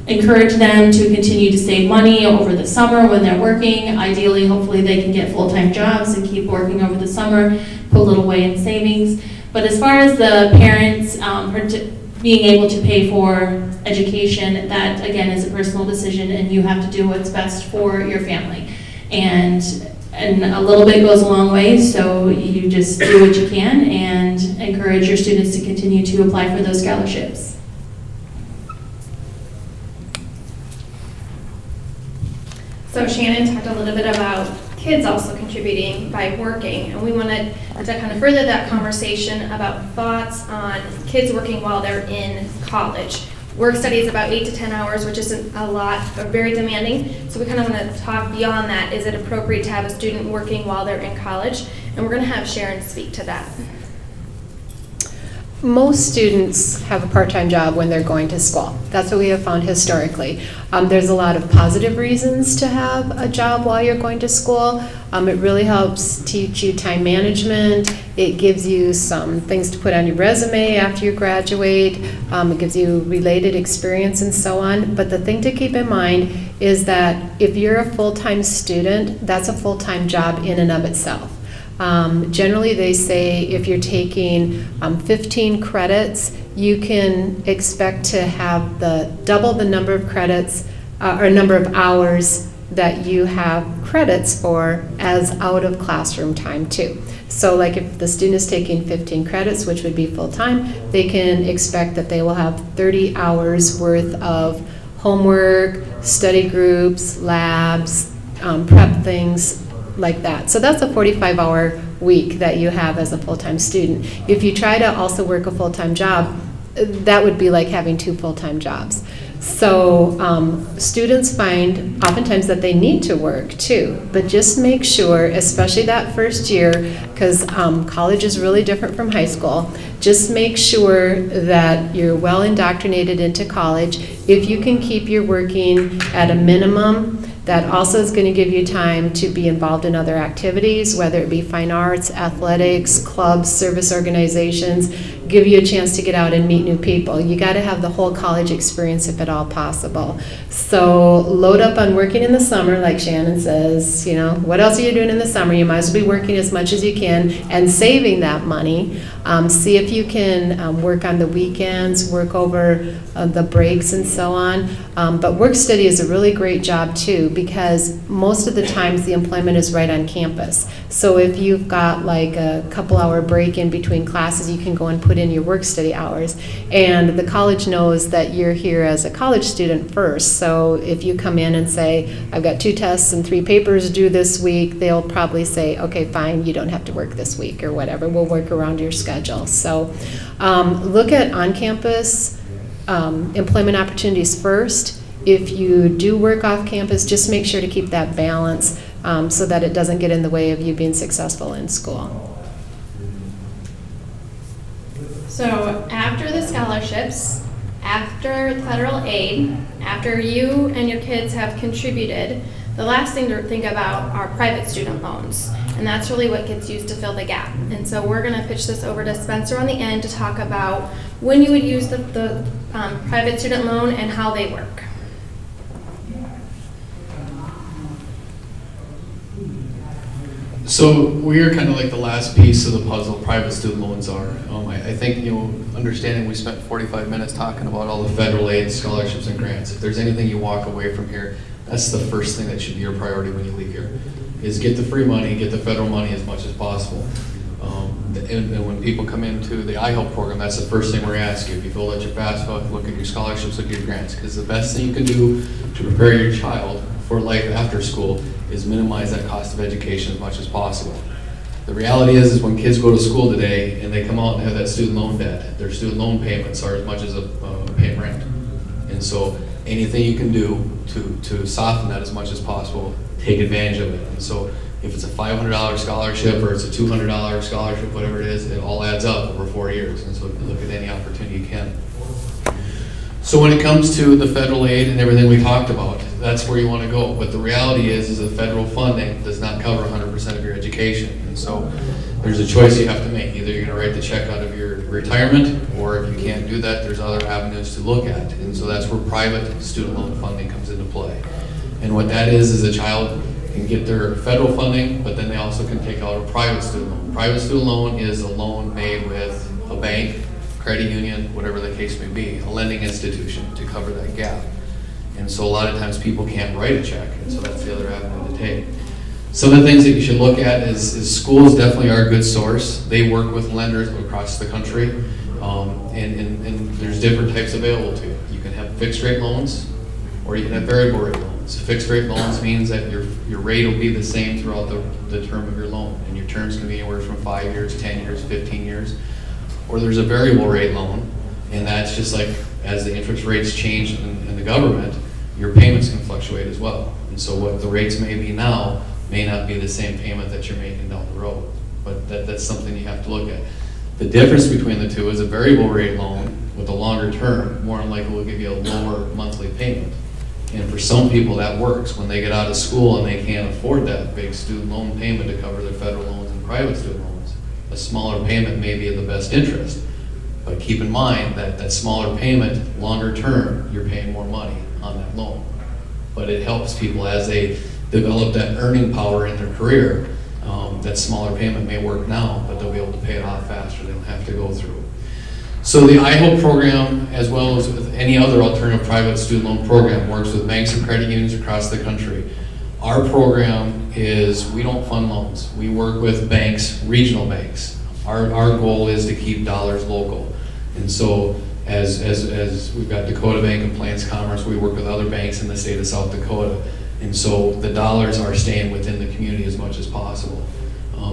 encourage them to continue to save money over the summer when they're working. Ideally, hopefully they can get full-time jobs and keep working over the summer, put a little away in savings. But as far as the parents being able to pay for education, that again is a personal decision, and you have to do what's best for your family. And a little bit goes a long way, so you just do what you can and encourage your students to continue to apply for those scholarships. So Shannon talked a little bit about kids also contributing by working, and we wanted to kind of further that conversation about thoughts on kids working while they're in college. Work study is about 8 to 10 hours, which isn't a lot, but very demanding. So we kind of want to talk beyond that. Is it appropriate to have a student working while they're in college? And we're going to have Sharon speak to that. Most students have a part-time job when they're going to school. That's what we have found historically. There's a lot of positive reasons to have a job while you're going to school. It really helps teach you time management. It gives you some things to put on your resume after you graduate. It gives you related experience and so on. But the thing to keep in mind is that if you're a full-time student, that's a full-time job in and of itself. Generally, they say if you're taking 15 credits, you can expect to have double the number of credits or number of hours that you have credits for as out of classroom time too. So like if the student is taking 15 credits, which would be full-time, they can expect that they will have 30 hours worth of homework, study groups, labs, prep things, like that. So that's a 45-hour week that you have as a full-time student. If you try to also work a full-time job, that would be like having 2 full-time jobs. So students find oftentimes that they need to work too, but just make sure, especially that first year, because college is really different from high school, just make sure that you're well indoctrinated into college. If you can keep your working at a minimum, that also is going to give you time to be involved in other activities, whether it be fine arts, athletics, clubs, service organizations, give you a chance to get out and meet new people. You got to have the whole college experience if at all possible. So load up on working in the summer, like Shannon says. You know, what else are you doing in the summer? You might as well be working as much as you can and saving that money. See if you can work on the weekends, work over the breaks and so on. But work study is a really great job too, because most of the times the employment is right on campus. So if you've got like a couple-hour break in between classes, you can go and put in your work study hours. And the college knows that you're here as a college student first. So if you come in and say, I've got 2 tests and 3 papers due this week, they'll probably say, okay, fine, you don't have to work this week or whatever. We'll work around your schedule. So look at on-campus employment opportunities first. If you do work off campus, just make sure to keep that balance so that it doesn't get in the way of you being successful in school. So after the scholarships, after federal aid, after you and your kids have contributed, the last thing to think about are private student loans. And that's really what gets used to fill the gap. And so we're going to pitch this over to Spencer on the end to talk about when you would use the private student loan and how they work. So we are kind of like the last piece of the puzzle private student loans are. I think, understanding we spent 45 minutes talking about all the federal aid, scholarships, and grants. If there's anything you walk away from here, that's the first thing that should be your priority when you leave here, is get the free money, get the federal money as much as possible. And when people come into the iHELP program, that's the first thing we're asking. If you feel that your FAFSA, look at your scholarships, look at your grants, because the best thing you can do to prepare your child for life after school is minimize that cost of education as much as possible. The reality is when kids go to school today and they come out and have that student loan debt, their student loan payments are as much as paying rent. And so anything you can do to soften that as much as possible, take advantage of it. And so if it's a $500 scholarship or it's a $200 scholarship, whatever it is, it all adds up over 4 years. And so look at any opportunity you can. So when it comes to the federal aid and everything we talked about, that's where you want to go. But the reality is the federal funding does not cover 100% of your education. And so there's a choice you have to make. Either you're going to write the check out of your retirement, or if you can't do that, there's other avenues to look at. And so that's where private student loan funding comes into play. And what that is a child can get their federal funding, but then they also can take out a private student loan. Private student loan is a loan made with a bank, credit union, whatever the case may be, a lending institution to cover that gap. And so a lot of times people can't write a check, and so that's the other avenue to take. Some of the things that you should look at is schools definitely are a good source. They work with lenders across the country, and there's different types available to you. You can have fixed rate loans, or you can have variable rate loans. Fixed rate loans means that your rate will be the same throughout the term of your loan, and your terms can be anywhere from 5 years, 10 years, 15 years. Or there's a variable rate loan, and that's just like as the interest rates change in the government, your payments can fluctuate as well. And so what the rates may be now may not be the same payment that you're making down the road. But that's something you have to look at. The difference between the two is a variable rate loan with a longer term more than likely will give you a lower monthly payment. And for some people that works. When they get out of school and they can't afford that big student loan payment to cover their federal loans and private student loans, a smaller payment may be in the best interest. But keep in mind that that smaller payment, longer term, you're paying more money on that loan. But it helps people as they develop that earning power in their career. That smaller payment may work now, but they'll be able to pay it off faster. They don't have to go through. So the iHELP program, as well as with any other alternative private student loan program, works with banks and credit unions across the country. Our program is, we don't fund loans. We work with banks, regional banks. Our goal is to keep dollars local. And so as we've got Dakota Bank and Plains Commerce, we work with other banks in the state of South Dakota. And so the dollars are staying within the community as much as possible.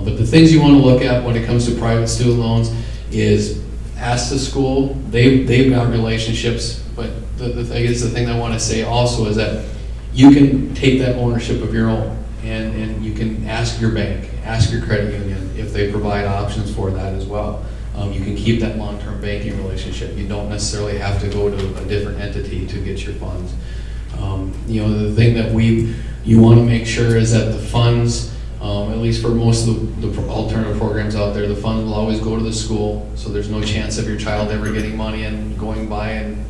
But the things you want to look at when it comes to private student loans is ask the school. They've got relationships, but the thing I want to say also is that you can take that ownership of your own, and you can ask your bank, ask your credit union if they provide options for that as well. You can keep that long-term banking relationship. You don't necessarily have to go to a different entity to get your funds. The thing that you want to make sure is that the funds, at least for most of the alternative programs out there, the funds will always go to the school, so there's no chance of your child ever getting money and going by and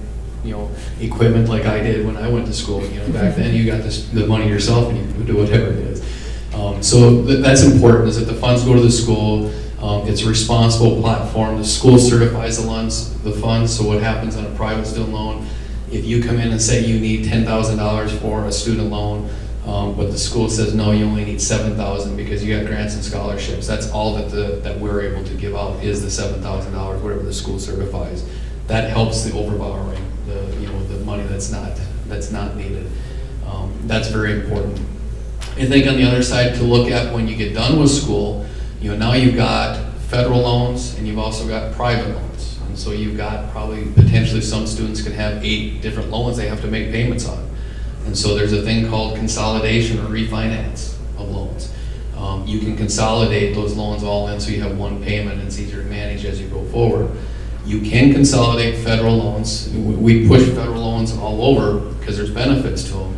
equipment like I did when I went to school. Back then you got the money yourself and you could do whatever it is. So that's important, is that the funds go to the school. It's a responsible platform. The school certifies the funds. So what happens on a private student loan, if you come in and say you need $10,000 for a student loan, but the school says no, you only need $7,000 because you got grants and scholarships, that's all that we're able to give out is the $7,000, whatever the school certifies. That helps the overborrowing, the money that's not needed. That's very important. I think on the other side to look at when you get done with school, now you've got federal loans and you've also got private loans. And so you've got probably potentially some students can have 8 different loans they have to make payments on. And so there's a thing called consolidation or refinance of loans. You can consolidate those loans all in so you have one payment and it's easier to manage as you go forward. You can consolidate federal loans. We push federal loans all over because there's benefits to them.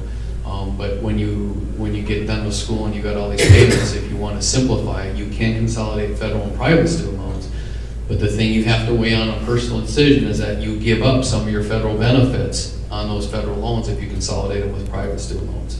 But when you get done with school and you got all these payments, if you want to simplify it, you can consolidate federal and private student loans. But the thing you have to weigh on a personal decision is that you give up some of your federal benefits on those federal loans if you consolidate them with private student loans.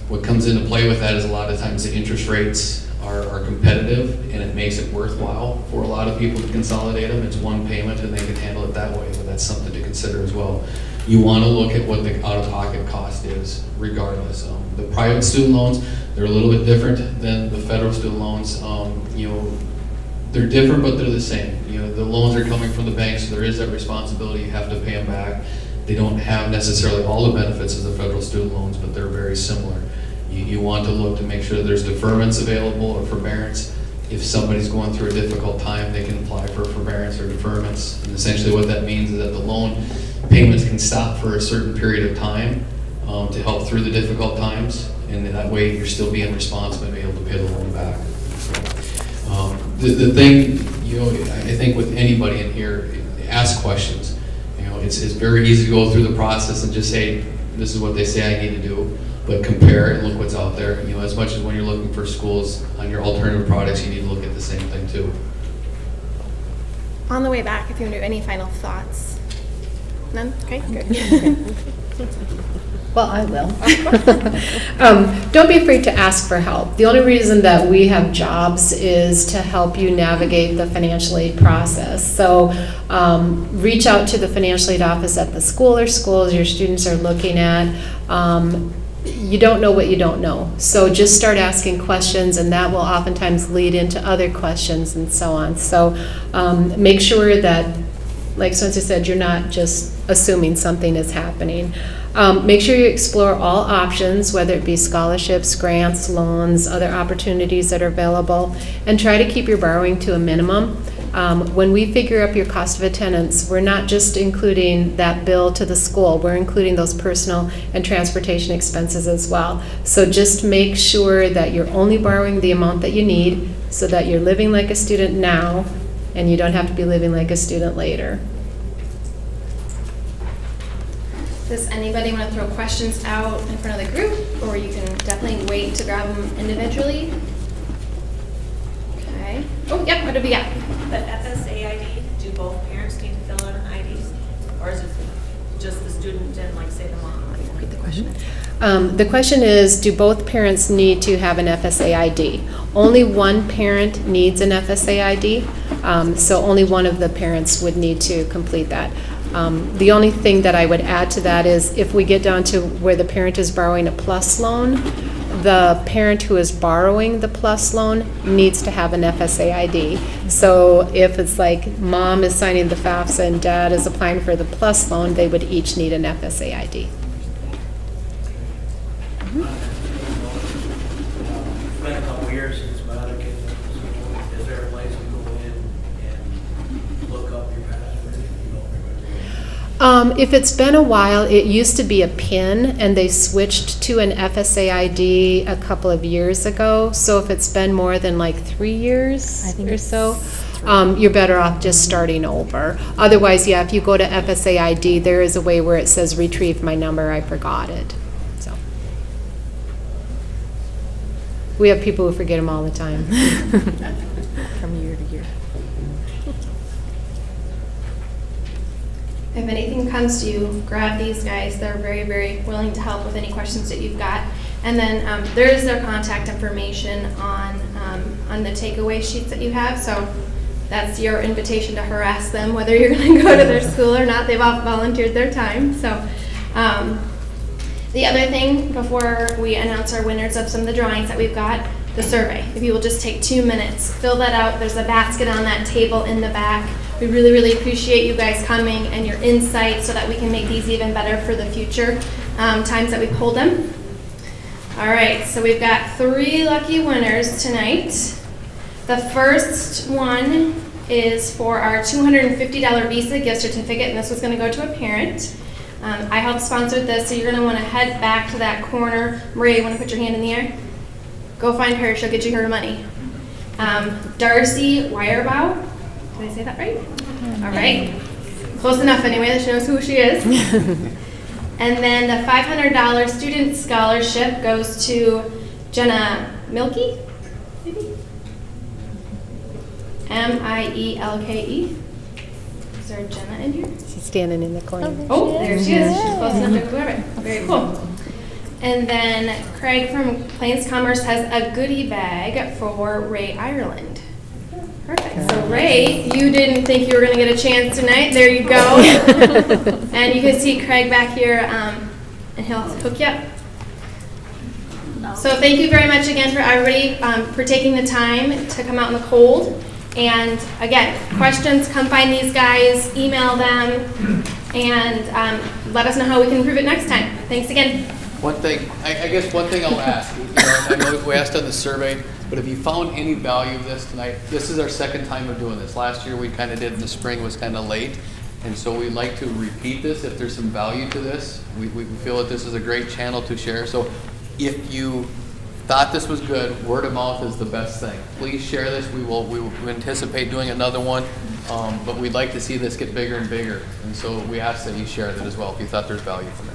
What comes into play with that is a lot of times the interest rates are competitive, and it makes it worthwhile for a lot of people to consolidate them. It's one payment and they can handle it that way, but that's something to consider as well. You want to look at what the out-of-pocket cost is regardless. The private student loans, they're a little bit different than the federal student loans. They're different, but they're the same. The loans are coming from the bank, so there is that responsibility. You have to pay them back. They don't have necessarily all the benefits of the federal student loans, but they're very similar. You want to look to make sure there's deferments available or forbearance. if somebody's going through a difficult time, they can apply for forbearance or deferments. And essentially what that means is that the loan payments can stop for a certain period of time to help through the difficult times. And that way you're still being responsible and be able to pay the loan back. So, the thing, you know, I think with anybody in here, ask questions. You know, it's very easy to go through the process and just say, this is what they say I need to do. But compare and look what's out there. You know, as much as when you're looking for schools on your alternative products, you need to look at the same thing too. On the way back, if you want to do any final thoughts. None? Okay, good. Well, I will. Don't be afraid to ask for help. The only reason that we have jobs is to help you navigate the financial aid process. So reach out to the financial aid office at the school or schools your students are looking at. You don't know what you don't know. So just start asking questions, and that will oftentimes lead into other questions and so on. So make sure that, like Swency said, you're not just assuming something is happening. Make sure you explore all options, whether it be scholarships, grants, loans, other opportunities that are available, and try to keep your borrowing to a minimum. When we figure up your cost of attendance, we're not just including that bill to the school, we're including those personal and transportation expenses as well. So just make sure that you're only borrowing the amount that you need so that you're living like a student now and you don't have to be living like a student later. Does anybody want to throw questions out in front of the group, or you can definitely wait to grab them individually? Okay. Oh, yep, what do we got? The FSA ID, do both parents need to fill out an ID? Or is it just the student and, like, say, the mom? Repeat the question. The question is, do both parents need to have an FSA ID? Only one parent needs an FSA ID, so only one of the parents would need to complete that. The only thing that I would add to that is if we get down to where the parent is borrowing a PLUS loan, the parent who is borrowing the PLUS loan needs to have an FSA ID. So if it's like mom is signing the FAFSA and dad is applying for the PLUS loan, they would each need an FSA ID. It's been a couple years since my other kids went to school. Is there a place to go in and look up your password? You don't remember? If it's been a while, it used to be a PIN, and they switched to an FSA ID a couple of years ago. So if it's been more than like 3 years or so, you're better off just starting over. Otherwise, yeah, if you go to FSA ID, there is a way where it says retrieve my number, I forgot it. So we have people who forget them all the time. From year to year. If anything comes to you, grab these guys. They're very, very willing to help with any questions that you've got. And then there is their contact information on the takeaway sheets that you have. So that's your invitation to harass them, whether you're going to go to their school or not. They've all volunteered their time. So the other thing, before we announce our winners of some of the drawings that we've got, the survey. If you will just take 2 minutes, fill that out. There's a basket on that table in the back. We really, really appreciate you guys coming and your insight so that we can make these even better for the future times that we hold them. All right, so we've got 3 lucky winners tonight. The first one is for our $250 Visa gift certificate, and this was going to go to a parent. iHELP sponsored this, so you're going to want to head back to that corner. Maria, you want to put your hand in the air? Go find her. She'll get you her money. Darcy Weyerbaugh. Did I say that right? All right. Close enough anyway that she knows who she is. And then the $500 student scholarship goes to Jenna Milke, maybe? M-I-E-L-K-E. Is there a Jenna in here? She's standing in the corner. Oh, there she is. She's close enough to grab it. Very cool. And then Craig from Plains Commerce has a goodie bag for Ray Ireland. Perfect. So Ray, you didn't think you were going to get a chance tonight. There you go. And you can see Craig back here, and he'll hook you up. So thank you very much again for everybody for taking the time to come out in the cold. And again, questions, come find these guys, email them, and let us know how we can improve it next time. Thanks again. One thing, I guess one thing I'll ask, I know we asked on the survey, but if you found any value of this tonight, this is our second time of doing this. Last year we kind of did in the spring, was kind of late. And so we'd like to repeat this if there's some value to this. We feel that this is a great channel to share. So if you thought this was good, word of mouth is the best thing. Please share this. We anticipate doing another one, but we'd like to see this get bigger and bigger. And so we ask that you share that as well if you thought there's value from it.